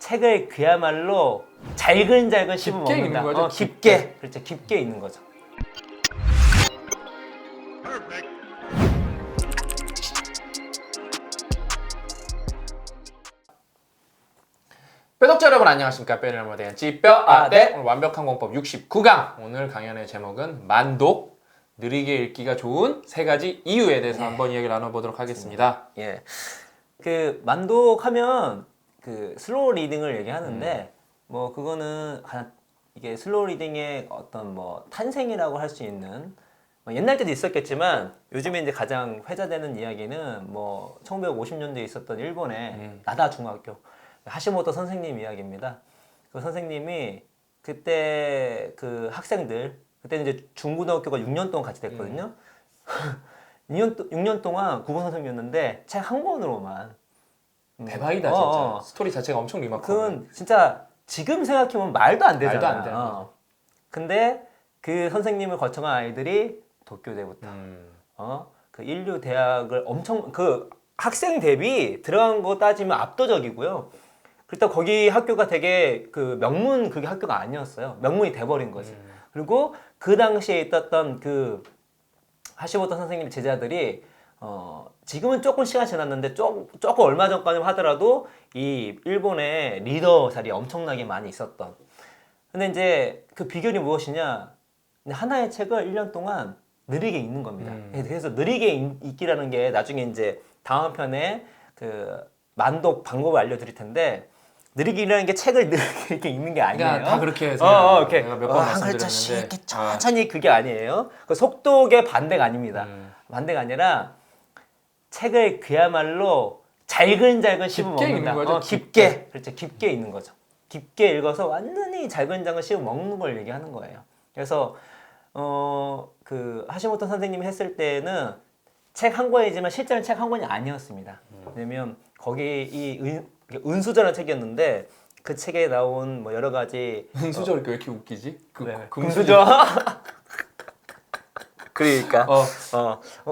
책을 그야말로 잘근잘근 씹어 깊게 먹는다. 읽는 거죠? 깊게. 그렇죠. 깊게 읽는 거죠. 뼈덕자 여러분 안녕하십니까. 뼈를 대한 찌뼈아대 오늘 완벽한 공법 69강. 오늘 강연의 제목은 만독, 느리게 읽기가 좋은 세 가지 이유에 대해서 한번 이야기를 나눠보도록 하겠습니다. 예. 그 만독하면 그 슬로우 리딩을 얘기하는데 뭐 그거는 이게 슬로우 리딩의 어떤 뭐 탄생이라고 할 수 있는 뭐 옛날 때도 있었겠지만 요즘에 이제 가장 회자되는 이야기는 뭐 1950년대에 있었던 일본의 나다 중학교 하시모토 선생님 이야기입니다. 그 선생님이 그때 그 학생들 그때 이제 중고등학교가 6년 동안 같이 됐거든요. 6년 동안 국어 선생님이었는데 책 한 권으로만 대박이다 진짜. 스토리 자체가 엄청 리마커블. 그건 진짜 지금 생각해보면 말도 안 되잖아. 말도 안 되는 거죠. 근데 그 선생님을 거쳐간 아이들이 도쿄대부터 그 인류 대학을 엄청 그 학생 대비 들어간 거 따지면 압도적이고요. 그렇다고 거기 학교가 되게 그 명문 그게 학교가 아니었어요. 명문이 돼버린 거지. 그리고 그 당시에 있었던 그 하시모토 선생님 제자들이 지금은 조금 시간 지났는데 조금 얼마 전까지만 하더라도 이 일본의 리더 자리에 엄청나게 많이 있었던. 근데 이제 그 비결이 무엇이냐? 하나의 책을 1년 동안 느리게 읽는 겁니다. 그래서 느리게 읽기라는 게 나중에 이제 다음 편에 그 만독 방법을 알려드릴 텐데 느리게 읽는 게 책을 느리게 이렇게 읽는 게 아니에요. 그러니까 다 그렇게 해서 이렇게 내가 몇 번 한 말씀드렸는데 글자씩 이렇게 천천히 그게 아니에요. 그 속독의 반대가 아닙니다. 반대가 아니라 책을 그야말로 잘근잘근 씹어 깊게 먹는다. 읽는 거죠? 깊게. 그렇죠. 깊게 읽는 거죠. 깊게 읽어서 완전히 잘근잘근 씹어 먹는 걸 얘기하는 거예요. 그래서 그 하시모토 선생님이 했을 때는 책 한 권이지만 실제는 책 한 권이 아니었습니다. 왜냐면 거기 이 은수저라는 책이었는데 그 책에 나온 뭐 여러 가지 은수저 왜 이렇게 웃기지? 금수저. 그러니까.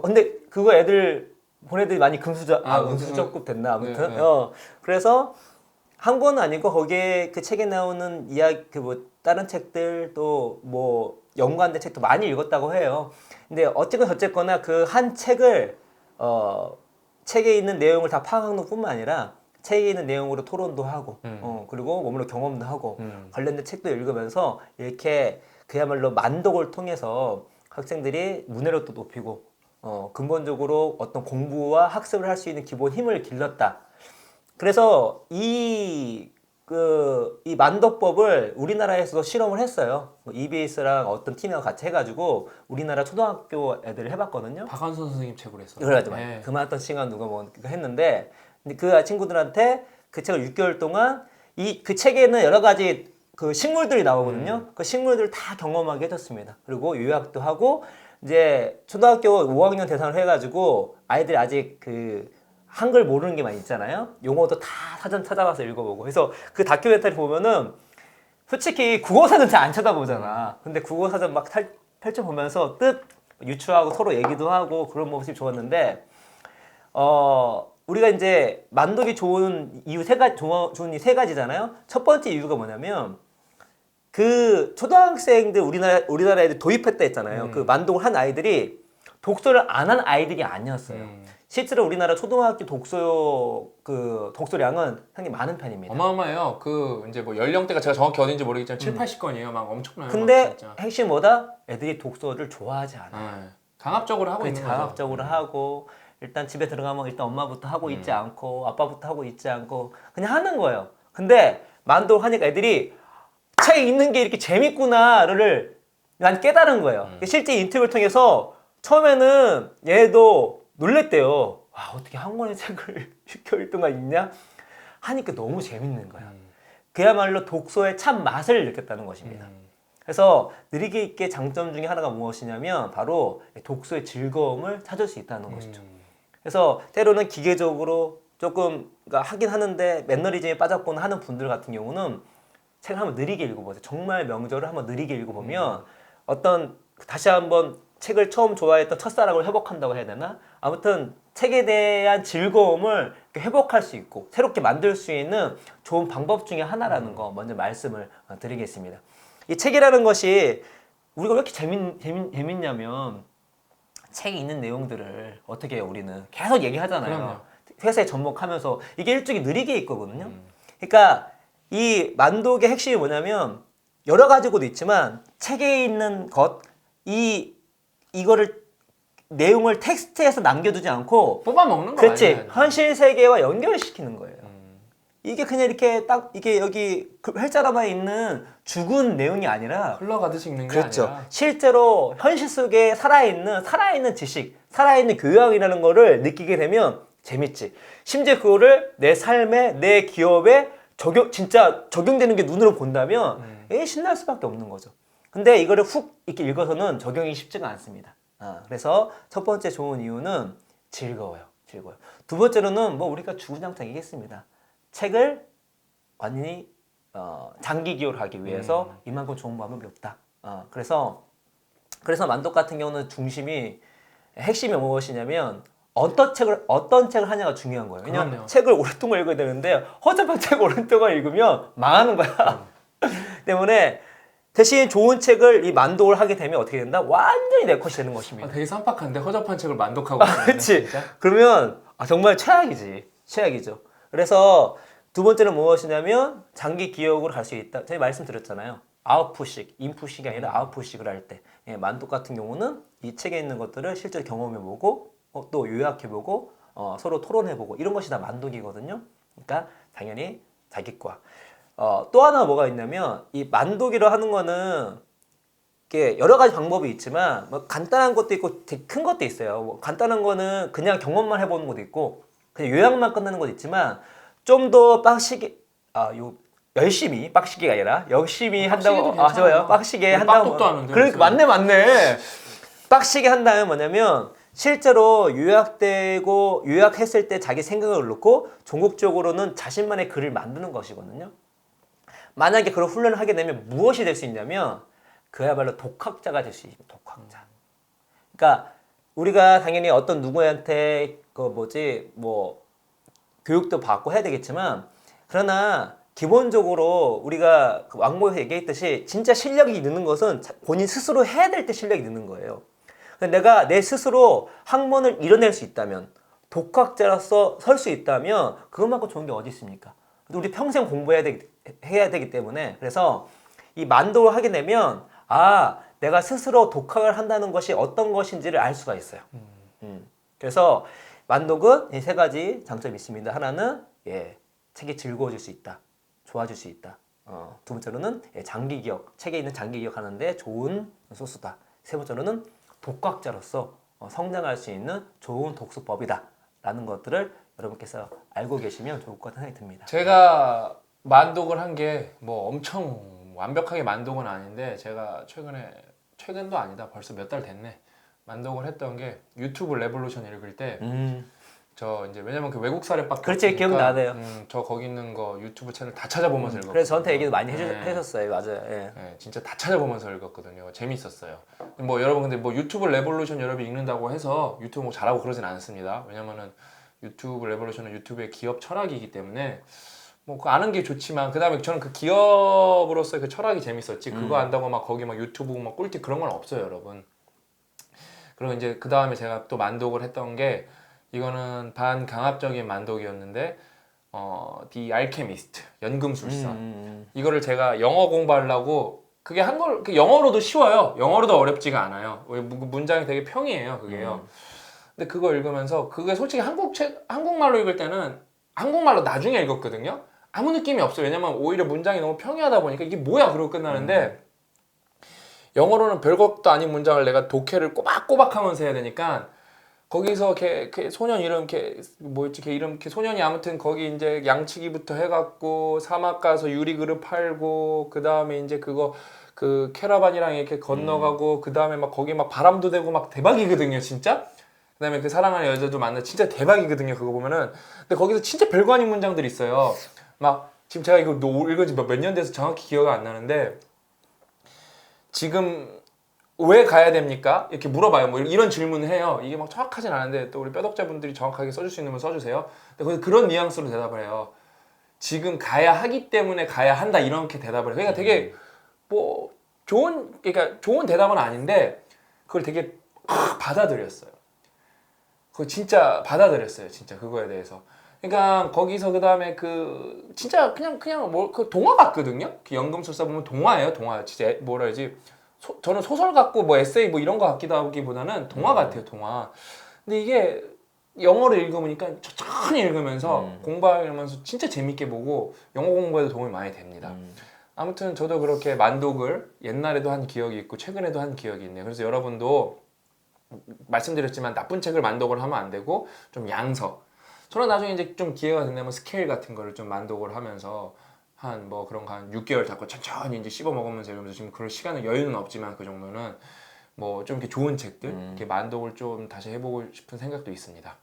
근데 그거 애들 보내들이 많이 금수저, 은수저급 됐나 아무튼. 네. 그래서 한 권은 아니고 거기에 그 책에 나오는 이야기 그 뭐 다른 책들 또 뭐 연관된 책도 많이 읽었다고 해요. 근데 어쨌거나 그 한 책을 책에 있는 내용을 다 파악하는 뿐만 아니라 책에 있는 내용으로 토론도 하고 그리고 몸으로 경험도 하고 관련된 책도 읽으면서 이렇게 그야말로 만독을 통해서 학생들이 문해력도 높이고 근본적으로 어떤 공부와 학습을 할 수 있는 기본 힘을 길렀다. 그래서 이 만독법을 우리나라에서도 실험을 했어요. EBS랑 어떤 팀이랑 같이 해가지고 우리나라 초등학교 애들을 해봤거든요. 박한선 선생님 책으로 했어요. 그래가지고 그만했던 시간 누가 뭐 했는데 그 친구들한테 그 책을 6개월 동안 그 책에는 여러 가지 그 식물들이 나오거든요. 그 식물들을 다 경험하게 해줬습니다. 그리고 요약도 하고 이제 초등학교 5학년 대상을 해가지고 아이들이 아직 그 한글 모르는 게 많이 있잖아요. 용어도 다 사전 찾아가서 읽어보고. 그래서 그 다큐멘터리 보면은 솔직히 국어사전 잘 안 쳐다보잖아. 근데 국어사전 막 펼쳐보면서 뜻 유추하고 서로 얘기도 하고 그런 모습이 좋았는데 우리가 이제 만독이 좋은 이유 좋은 이 세 가지잖아요. 첫 번째 이유가 뭐냐면 그 초등학생들 우리나라 애들 도입했다 했잖아요. 그 만독을 한 아이들이 독서를 안 한 아이들이 아니었어요. 실제로 우리나라 초등학교 독서량은 상당히 많은 편입니다. 어마어마해요. 그 이제 뭐 연령대가 제가 정확히 어딘지 모르겠지만 7, 80건이에요. 막 엄청나요. 근데 막 진짜. 핵심 뭐다? 애들이 독서를 좋아하지 않아요. 강압적으로 하고 있는 거죠. 강압적으로 하고 일단 집에 들어가면 일단 엄마부터 하고 있지 않고 아빠부터 하고 있지 않고 그냥 하는 거예요. 근데 만독을 하니까 애들이 책 읽는 게 이렇게 재밌구나를 난 깨달은 거예요. 실제 인터뷰를 통해서 처음에는 얘도 놀랬대요. 와, 어떻게 한 권의 책을 6개월 동안 읽냐? 하니까 너무 재밌는 거야. 그야말로 독서의 참 맛을 느꼈다는 것입니다. 그래서 느리게 읽기의 장점 중에 하나가 무엇이냐면 바로 독서의 즐거움을 찾을 수 있다는 것이죠. 그래서 때로는 기계적으로 조금 하긴 하는데 매너리즘에 빠졌거나 하는 분들 같은 경우는 책을 한번 느리게 읽어보세요. 정말 명절을 한번 느리게 읽어보면 다시 한번 책을 처음 좋아했던 첫사랑을 회복한다고 해야 되나? 아무튼 책에 대한 즐거움을 이렇게 회복할 수 있고 새롭게 만들 수 있는 좋은 방법 중에 하나라는 거 먼저 말씀을 드리겠습니다. 이 책이라는 것이 우리가 왜 이렇게 재밌냐면 책에 있는 내용들을 어떻게 해요? 우리는 계속 얘기하잖아요. 그럼요. 회사에 접목하면서 이게 일종의 느리게 있거든요. 그러니까 이 만독의 핵심이 뭐냐면 여러 가지고도 있지만 책에 있는 이거를 내용을 텍스트에서 남겨두지 않고 뽑아 먹는 거 그렇지 아니에요? 현실 세계와 연결시키는 거예요. 이게 그냥 이렇게 딱 이게 여기 그 활자로만 있는 죽은 내용이 아니라 흘러가듯이 읽는 게 그렇죠. 아니라 실제로 현실 속에 살아있는 지식, 살아있는 교양이라는 거를 느끼게 되면 재밌지. 심지어 그거를 내 삶에, 내 기업에 진짜 적용되는 게 눈으로 본다면 신날 수밖에 없는 거죠. 근데 이거를 훅 이렇게 읽어서는 적용이 쉽지가 않습니다. 그래서 첫 번째 좋은 이유는 즐거워요. 두 번째로는 뭐 우리가 주구장창이겠습니다. 책을 완전히 장기 기억을 하기 위해서 이만큼 좋은 방법이 없다. 그래서 만독 같은 경우는 핵심이 무엇이냐면 어떤 책을 하냐가 중요한 거예요. 왜냐면 그럼요. 책을 오랫동안 읽어야 되는데 허접한 책을 오랫동안 읽으면 망하는 거야. 때문에 대신 좋은 책을 이 만독을 하게 되면 어떻게 된다? 완전히 내 컷이 되는 것입니다. 되게 쌈박한데 허접한 책을 만독하고 있네, 그렇지. 진짜? 그러면 정말 최악이죠. 그래서 두 번째는 무엇이냐면 장기 기억으로 갈 수 있다. 제가 말씀드렸잖아요. 아웃풋식, 인풋식이 아니라 아웃풋식을 할 때 만독 같은 경우는 이 책에 있는 것들을 실제로 경험해보고 또 요약해보고 서로 토론해보고 이런 것이 다 만독이거든요. 그러니까 당연히 자기과 또 하나 뭐가 있냐면 이 만독이라 하는 거는 이게 여러 가지 방법이 있지만 뭐 간단한 것도 있고 되게 큰 것도 있어요. 뭐 간단한 거는 그냥 경험만 해보는 것도 있고 그냥 요약만 끝내는 것도 있지만 좀 더 열심히 빡시게가 아니라 열심히 한다고 좋아요. 빡시게 한다고 빡독도 하는데 그러니까 맞네. 빡시게 한다면 뭐냐면 실제로 요약했을 때 자기 생각을 넣고 종국적으로는 자신만의 글을 만드는 것이거든요. 만약에 그런 훈련을 하게 되면 무엇이 될 수 있냐면 그야말로 독학자가 될 수 있습니다. 독학자. 그러니까 우리가 당연히 어떤 누구한테 교육도 받고 해야 되겠지만 그러나 기본적으로 우리가 왕고에서 얘기했듯이 진짜 실력이 느는 것은 본인 스스로 해야 될 때 실력이 느는 거예요. 내가 내 스스로 학문을 이뤄낼 수 있다면 독학자로서 설 수 있다면 그것만큼 좋은 게 어디 있습니까? 우리 평생 공부해야 되기 때문에 그래서 이 만독을 하게 되면 내가 스스로 독학을 한다는 것이 어떤 것인지를 알 수가 있어요. 그래서 만독은 이 세 가지 장점이 있습니다. 하나는 책이 즐거워질 수 있다. 좋아질 수 있다. 두 번째로는 장기 기억, 책에 있는 장기 기억하는데 좋은 소스다. 세 번째로는 독학자로서 성장할 수 있는 좋은 독서법이다. 라는 것들을 여러분께서 알고 계시면 좋을 것 같은 생각이 듭니다. 제가 만독을 한 게 뭐 엄청 완벽하게 만독은 아닌데 제가 최근도 아니다. 벌써 몇 달 됐네. 만독을 했던 게 유튜브 레볼루션 읽을 때 저 이제 왜냐면 그 외국 사례밖에 그렇지, 기억나네요. 저 거기 있는 거 유튜브 채널 다 찾아보면서 읽었거든요. 그래서 저한테 얘기도 많이 해줬어요. 맞아요. 진짜 다 찾아보면서 읽었거든요. 재밌었어요. 뭐 여러분 근데 뭐 유튜브 레볼루션 여러분 읽는다고 해서 유튜브 뭐 잘하고 그러진 않습니다. 왜냐면은 유튜브 레볼루션은 유튜브의 기업 철학이기 때문에 뭐 그거 아는 게 좋지만 그다음에 저는 그 기업으로서의 그 철학이 재밌었지. 그거 안다고 막 거기 막 유튜브 막 꿀팁 그런 건 없어요, 여러분. 그리고 이제 그 다음에 제가 또 만독을 했던 게 이거는 반강압적인 만독이었는데 The Alchemist 연금술사 이거를 제가 영어 공부하려고 그게 영어로도 쉬워요. 영어로도 어렵지가 않아요. 문장이 되게 평이에요, 그게요. 근데 그거 읽으면서 그게 솔직히 한국말로 읽을 때는 한국말로 나중에 읽었거든요. 아무 느낌이 없어요. 왜냐면 오히려 문장이 너무 평이하다 보니까 이게 뭐야 그러고 끝나는데 영어로는 별것도 아닌 문장을 내가 독해를 꼬박꼬박 하면서 해야 되니까 거기서 걔 소년 이름 걔 이름 소년이 아무튼 거기 이제 양치기부터 해갖고 사막 가서 유리 그릇 팔고 그 다음에 이제 그 캐러반이랑 이렇게 건너가고 그 다음에 막 거기 막 바람도 되고 막 대박이거든요, 진짜. 그 다음에 그 사랑하는 여자도 만나 진짜 대박이거든요, 그거 보면은. 근데 거기서 진짜 별거 아닌 문장들이 있어요. 막 지금 제가 이거 읽은 지 몇 년 돼서 정확히 기억이 안 나는데 지금 왜 가야 됩니까? 이렇게 물어봐요. 뭐 이런 질문을 해요. 이게 막 정확하진 않은데 또 우리 뼈독자분들이 정확하게 써줄 수 있는 건 써주세요. 근데 그런 뉘앙스로 대답을 해요. 지금 가야 하기 때문에 가야 한다 이렇게 대답을 해요. 그러니까 되게 뭐 그러니까 좋은 대답은 아닌데 그걸 되게 받아들였어요. 그거 진짜 받아들였어요. 진짜 그거에 대해서. 그러니까 거기서 그 다음에 그 진짜 그냥 뭐 그 동화 같거든요. 그 연금술사 보면 동화예요. 동화. 진짜 뭐라 해야지. 저는 소설 같고 뭐 에세이 뭐 이런 거 같기도 하기보다는 동화 같아요. 동화. 근데 이게 영어를 읽어보니까 천천히 읽으면서 공부하면서 진짜 재밌게 보고 영어 공부에도 도움이 많이 됩니다. 아무튼 저도 그렇게 만독을 옛날에도 한 기억이 있고 최근에도 한 기억이 있네요. 그래서 여러분도 말씀드렸지만 나쁜 책을 만독을 하면 안 되고 좀 양서. 저는 나중에 이제 좀 기회가 된다면 스케일 같은 거를 좀 만독을 하면서 한 뭐 그런 거 한 6개월 잡고 천천히 이제 씹어 먹으면서 이러면서 지금 그럴 시간은 여유는 없지만 그 정도는 뭐 좀 이렇게 좋은 책들 이렇게 만독을 좀 다시 해보고 싶은 생각도 있습니다.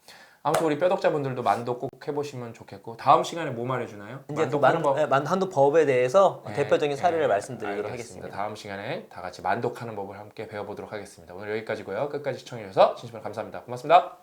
아무튼 우리 뼈독자분들도 만독 꼭 해보시면 좋겠고 다음 시간에 뭐 말해주나요? 이제 또 만독하는 법. 한도 법에 대해서 네, 대표적인 사례를 네, 말씀드리도록 알겠습니다. 하겠습니다. 다음 시간에 다 같이 만독하는 법을 함께 배워보도록 하겠습니다. 오늘 여기까지고요. 끝까지 시청해주셔서 진심으로 감사합니다. 고맙습니다.